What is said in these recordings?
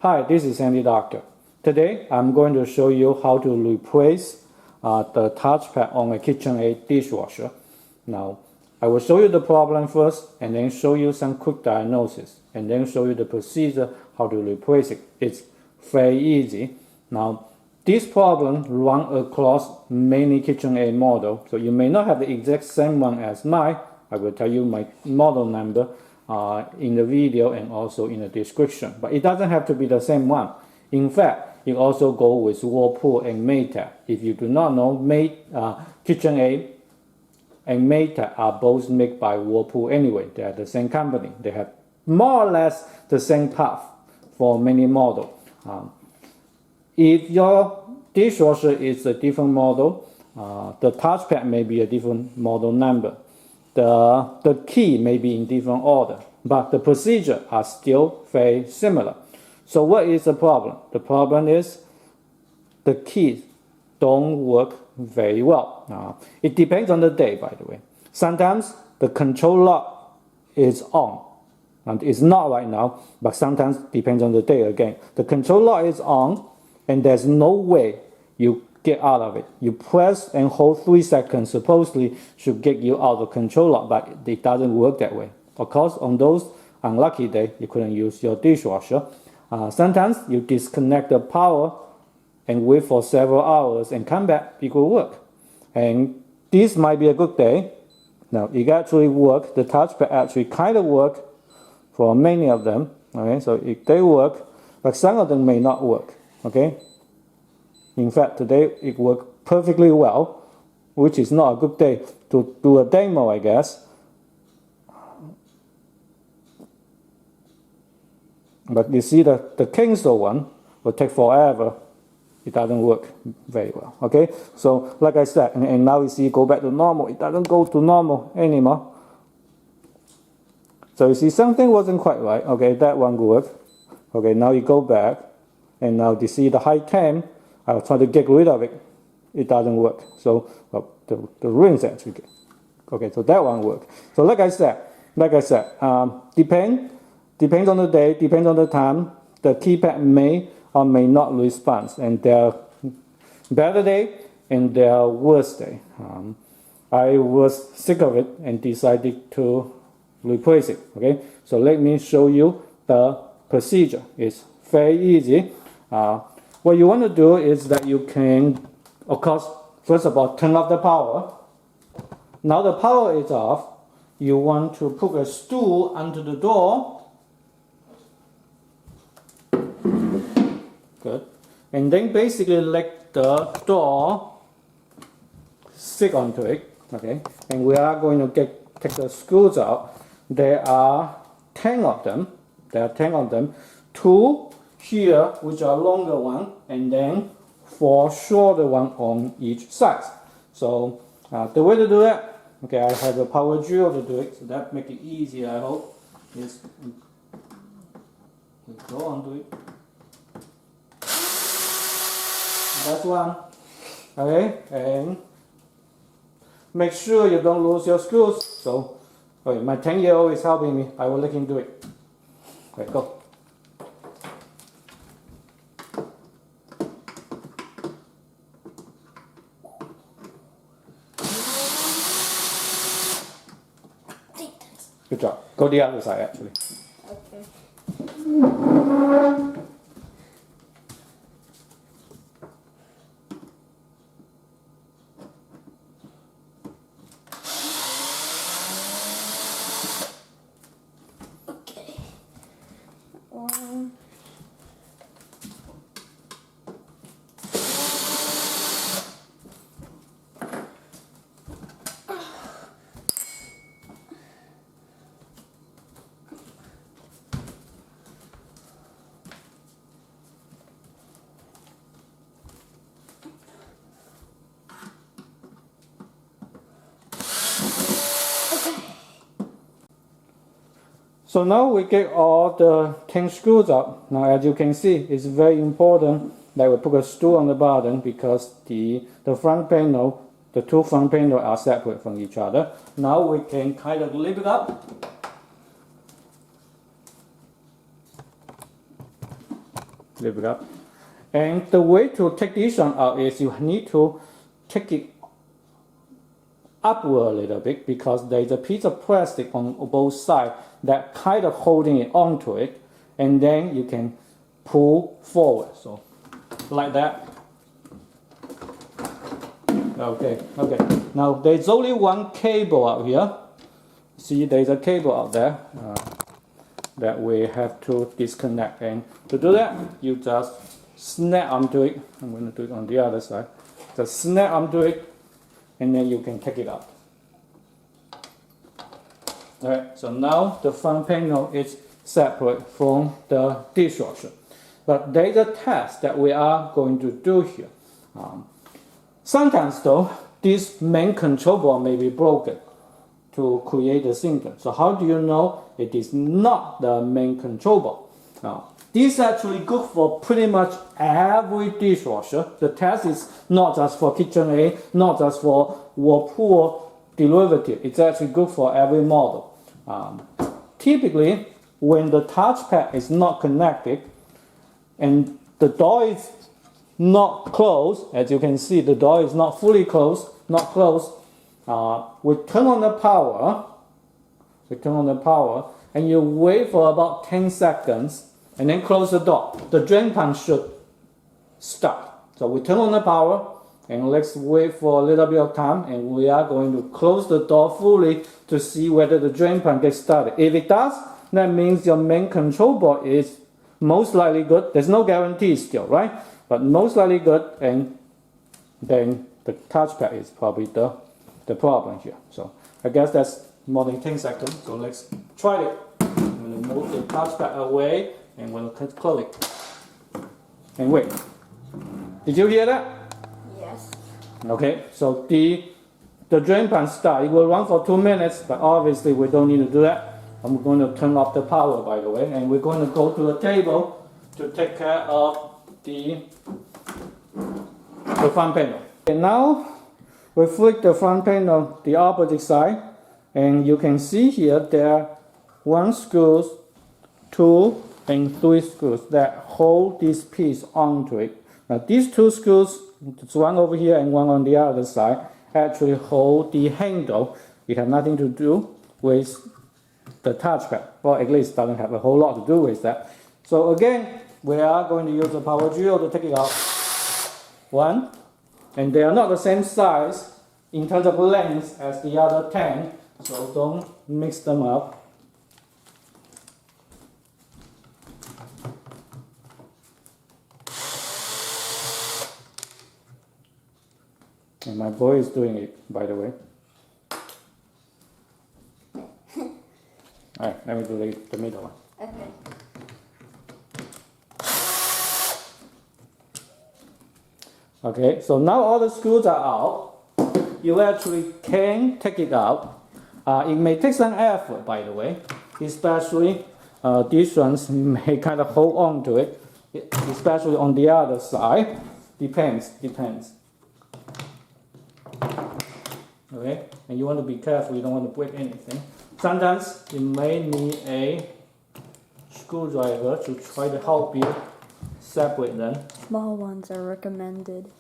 Hi, this is Andy Doctor. Today I'm going to show you how to replace the touchpad on a KitchenAid dishwasher. Now, I will show you the problem first and then show you some quick diagnosis and then show you the procedure how to replace it. It's very easy. Now, this problem runs across many KitchenAid models, so you may not have the exact same one as mine. I will tell you my model number in the video and also in the description, but it doesn't have to be the same one. In fact, you also go with Whirlpool and Maytag. If you do not know, KitchenAid and Maytag are both made by Whirlpool anyway. They are the same company. They have more or less the same path for many models. If your dishwasher is a different model, the touchpad may be a different model number. The key may be in different order, but the procedure are still very similar. So what is the problem? The problem is the keys don't work very well. It depends on the day, by the way. Sometimes the control lock is on, and it's not right now, but sometimes depends on the day again. The control lock is on, and there's no way you get out of it. You press and hold 3 seconds, supposedly should get you out of control lock, but it doesn't work that way. Of course, on those unlucky days, you couldn't use your dishwasher. Sometimes you disconnect the power and wait for several hours and come back, it will work. And this might be a good day. Now, it actually works. The touchpad actually kind of work for many of them. Okay, so they work, but some of them may not work. Okay. In fact, today it worked perfectly well, which is not a good day to do a demo, I guess. But you see the Kingston one will take forever. It doesn't work very well. Okay, so like I said, and now you see go back to normal. It doesn't go to normal anymore. So you see something wasn't quite right. Okay, that one worked. Okay, now you go back, and now you see the high temp. I'll try to get rid of it. It doesn't work. So the rings actually get. Okay, so that one worked. So like I said, depends on the day, depends on the time. The keypad may or may not respond, and there are better day and there are worse day. I was sick of it and decided to replace it. Okay, so let me show you the procedure. It's very easy. What you want to do is that you can, of course, first of all, turn off the power. Now the power is off. You want to put a stool under the door. Good. And then basically let the door stick onto it. Okay. And we are going to take the screws out. There are 10 of them. There are 10 of them. 2 here, which are longer one, and then 4 shorter one on each side. So the way to do that, okay, I have a power drill to do it, so that makes it easier, I hope, is we go onto it. That's one. Okay, and make sure you don't lose your screws. So, okay, my 10-year-old is helping me. I will let him do it. Okay, go. Good job. Go the other side, actually. Okay. So now we get all the 10 screws up. Now as you can see, it's very important that we put a stool on the bottom because the front panel, the 2 front panels are separate from each other. Now we can kind of lift it up. lift it up. And the way to take this one out is you need to take it upward a little bit, because there is a piece of plastic on both sides that kind of holding it onto it, and then you can pull forward, so like that. Okay. Now there's only one cable out here. See, there's a cable out there that we have to disconnect, and to do that, you just snap onto it. I'm going to do it on the other side. Just snap onto it, and then you can take it out. Alright, so now the front panel is separate from the dishwasher. But there's a test that we are going to do here. Sometimes though, this main control board may be broken to create the syncing. So how do you know it is not the main control board? Now, this is actually good for pretty much every dishwasher. The test is not just for KitchenAid, not just for Whirlpool derivative. It's actually good for every model. Typically, when the touchpad is not connected and the door is not closed, as you can see, the door is not fully closed, we turn on the power, and you wait for about 10 seconds, and then close the door. The drain pan should start. So we turn on the power, and let's wait for a little bit of time, and we are going to close the door fully to see whether the drain pan gets started. If it does, that means your main control board is most likely good. There's no guarantee still, right? But most likely good, and then the touchpad is probably the problem here. So I guess that's more than 10 seconds. So let's try it. I'm going to move the touchpad away, and we'll close it. And wait. Did you hear that? Yes. Okay, so the drain pan start. It will run for 2 minutes, but obviously we don't need to do that. I'm going to turn off the power, by the way, and we're going to go to the table to take care of the front panel. And now we flick the front panel the opposite side, and you can see here there are 1 screw, 2 and 3 screws that hold this piece onto it. Now these 2 screws, one over here and one on the other side, actually hold the handle. It has nothing to do with the touchpad, or at least doesn't have a whole lot to do with that. So again, we are going to use a power drill to take it out. 1, and they are not the same size in terms of length as the other 10, so don't mix them up. And my boy is doing it, by the way. Alright, let me do the middle one. Okay. Okay, so now all the screws are out. You actually can take it out. It may take some effort, by the way, especially these ones may kind of hold on to it, especially on the other side. Depends. Okay, and you want to be careful, you don't want to break anything. Sometimes you may need a screwdriver to try to help you separate them. Small ones are recommended.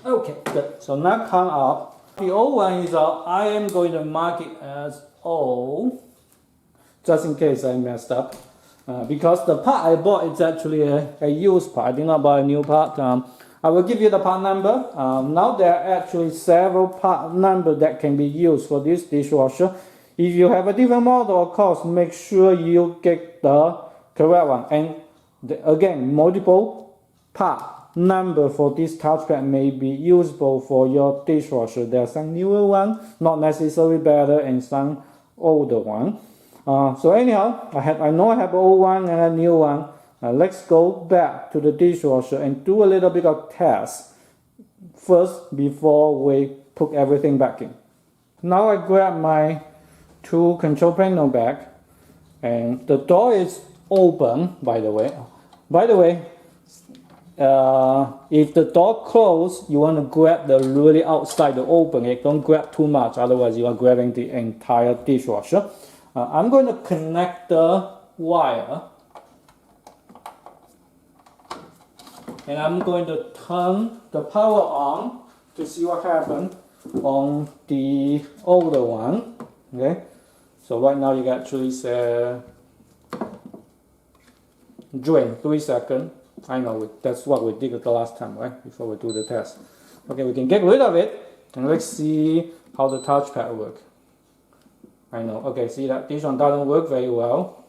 Okay, good. So now come out. The old one is out. I am going to mark it as O, just in case I messed up. Because the part I bought is actually a used part. I did not buy a new part. I will give you the part number. Now there are actually several part numbers that can be used for this dishwasher. If you have a different model, of course, make sure you get the correct one. And again, multiple part number for this touchpad may be usable for your dishwasher. There are some newer ones, not necessarily better, and some older one. So anyhow, I know I have an old one and a new one. Let's go back to the dishwasher and do a little bit of test first before we put everything back in. Now I grab my two control panel back, and the door is open, by the way. If the door closed, you want to grab the really outside to open it. Don't grab too much, otherwise you are grabbing the entire dishwasher. I'm going to connect the wire, and I'm going to turn the power on to see what happened on the older one. Okay, so right now you actually say drain 3 seconds. I know that's what we did the last time, right? Before we do the test. Okay, we can get rid of it, and let's see how the touchpad works. I know. Okay, see that this one doesn't work very well.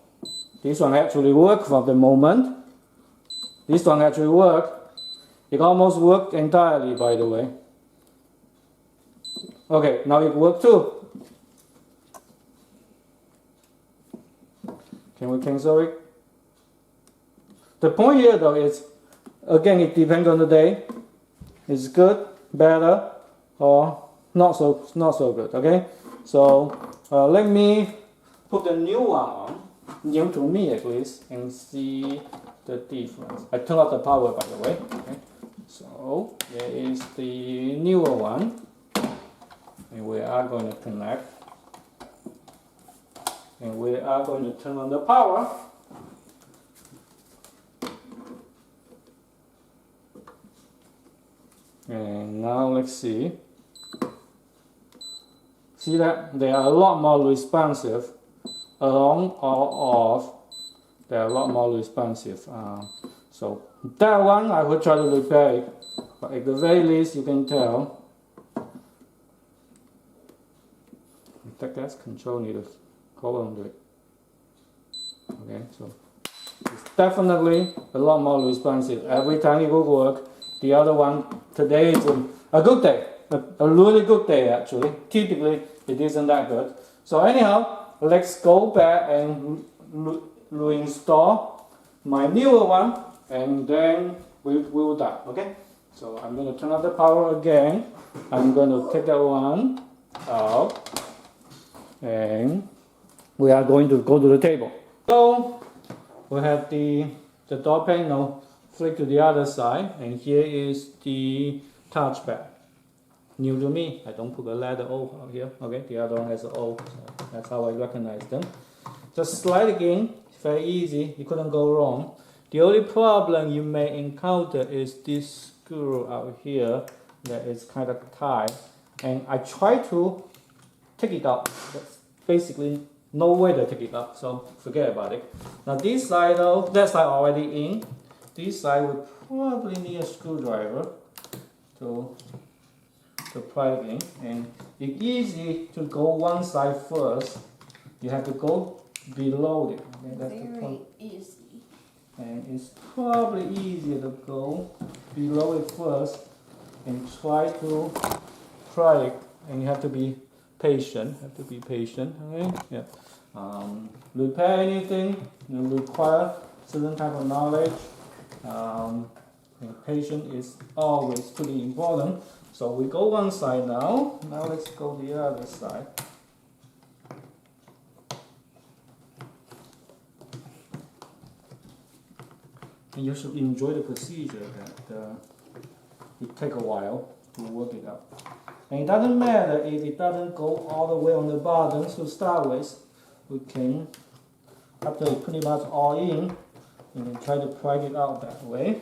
This one actually worked for the moment. This one actually worked. It almost worked entirely, by the way. Okay, now it worked too. Can we cancel it? The point here though is, again, it depends on the day. It's good, better, or not so good. Okay, so let me put the new one on, new to me at least, and see the difference. I turn off the power, by the way. Okay, so there is the newer one, and we are going to connect, and we are going to turn on the power. And now let's see. See that they are a lot more responsive. On or off, they are a lot more responsive. So that one I will try to repair it, but at the very least you can tell. The gas control need to hold on to it. Okay, so it's definitely a lot more responsive. Every time it will work. The other one, today is a good day, a really good day actually. Typically it isn't that good. So anyhow, let's go back and reinstall my newer one, and then we will done. Okay, so I'm going to turn off the power again. I'm going to take that one out, and we are going to go to the table. So we have the door panel. Flick to the other side, and here is the touchpad. New to me, I don't put a letter O out here. Okay, the other one has an O, so that's how I recognize them. Just slide it in, it's very easy, you couldn't go wrong. The only problem you may encounter is this screw out here that is kind of tight, and I try to take it out. That's basically no way to take it out, so forget about it. Now this side though, that side already in. This side would probably need a screwdriver to pry it in, and it's easy to go one side first. You have to go below it. Okay, that's the point. Easy. And it's probably easier to go below it first and try to pry it. And you have to be patient. Okay? Yeah. Repair anything, you require certain type of knowledge. Patience is always pretty important. So we go one side now. Now let's go the other side. And you should enjoy the procedure that it takes a while to work it out. And it doesn't matter if it doesn't go all the way on the bottom to start with. We can, after it's pretty much all in, you can try to pry it out that way.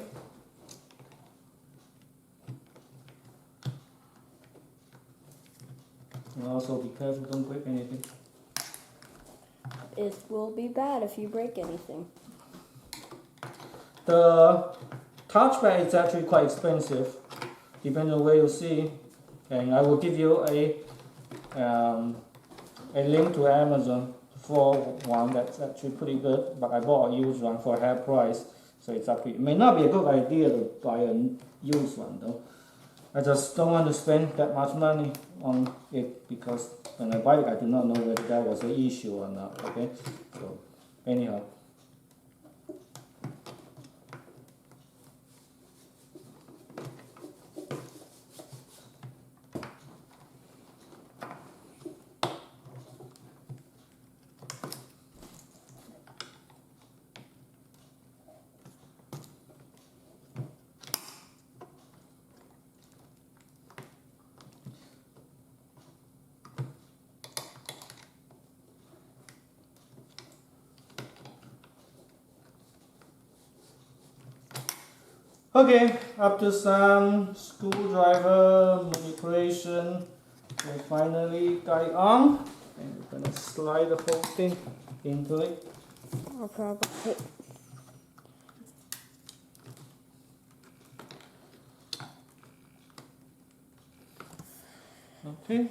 And also be careful, don't break anything. It will be bad if you break anything. The touchpad is actually quite expensive, depending on where you see. And I will give you a link to Amazon for one that's actually pretty good, but I bought a used one for half price, so it's up to you. It may not be a good idea to buy a used one though. I just don't want to spend that much money on it, because when I buy it I do not know whether that was an issue or not. Okay, so anyhow. Okay, after some screwdriver manipulation, we finally got it on, and we're gonna slide the whole thing into it. Okay. Okay,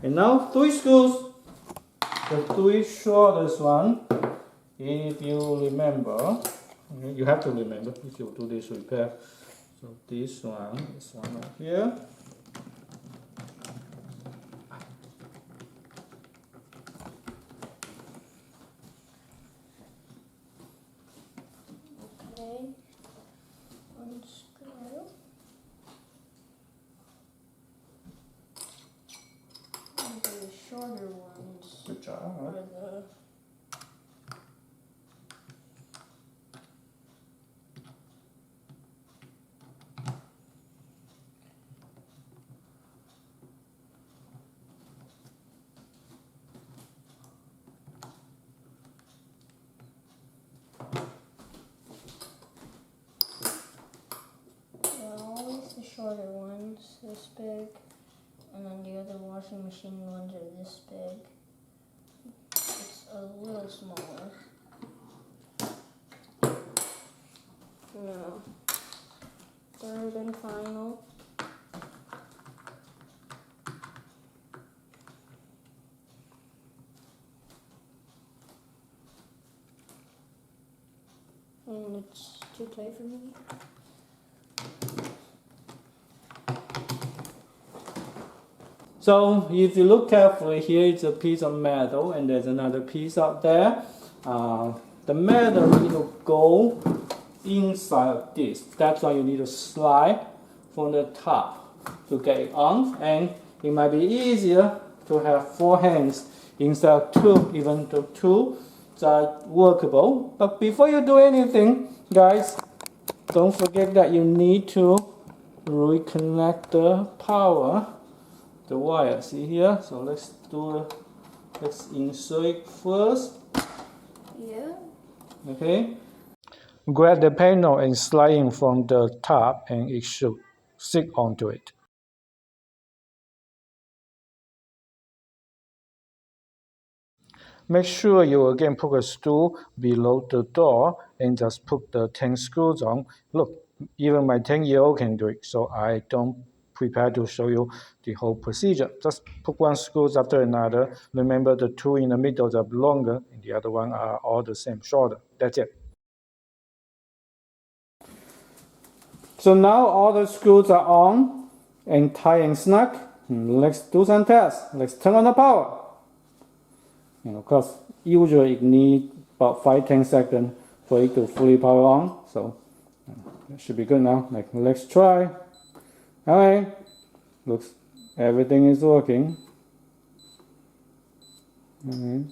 and now 3 screws. The 3 shortest one, if you remember, okay, you have to remember if you do this repair. So this one is one up here. Okay. Unscrew. The shorter ones. Good job. Or Right? the always the shorter ones, this big, and then the other washing machine ones are this big. It's a little smaller. Now, third and final. And it's too tight for me. So if you look carefully, here is a piece of metal and there's another piece out there. The metal need to go inside of this. That's why you need to slide from the top to get it on. And it might be easier to have 4 hands instead of 2, even though 2 are workable. But before you do anything, guys, don't forget that you need to reconnect the power. The wire, see here? So let's insert it first. Yeah. Okay. Grab the panel and slide in from the top, and it should stick onto it. Make sure you again put a stool below the door and just put the 10 screws on. Look, even my 10-year-old can do it, so I don't prepare to show you the whole procedure. Just put 1 screw after another. Remember the 2 in the middle are longer and the other one are all the same, shorter. That's it. So now all the screws are on and tight and snug. Let's do some tests. Let's turn on the power. Because usually it needs about 5-10 seconds for it to fully power on. So it should be good now. Let's try. Alright, looks everything is working. Okay.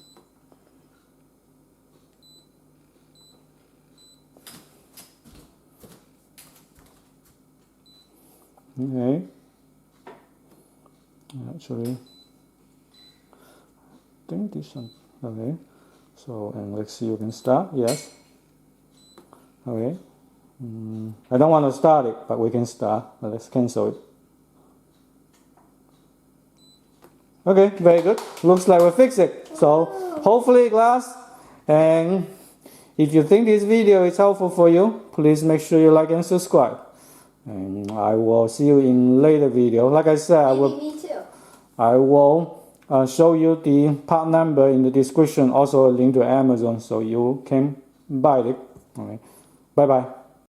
Okay. Actually, I think this one. Okay. So, and let's see, you can start. Yes. Okay. I don't want to start it, but we can start. Let's cancel it. Okay, very good. Looks like we fixed it. So hopefully it lasts. And if you think this video is helpful for you, please make sure you like and subscribe. And I will see you in later video. Like I said, I will show you the part number in the description. Also a link to Amazon so you can buy it. Okay. Bye bye.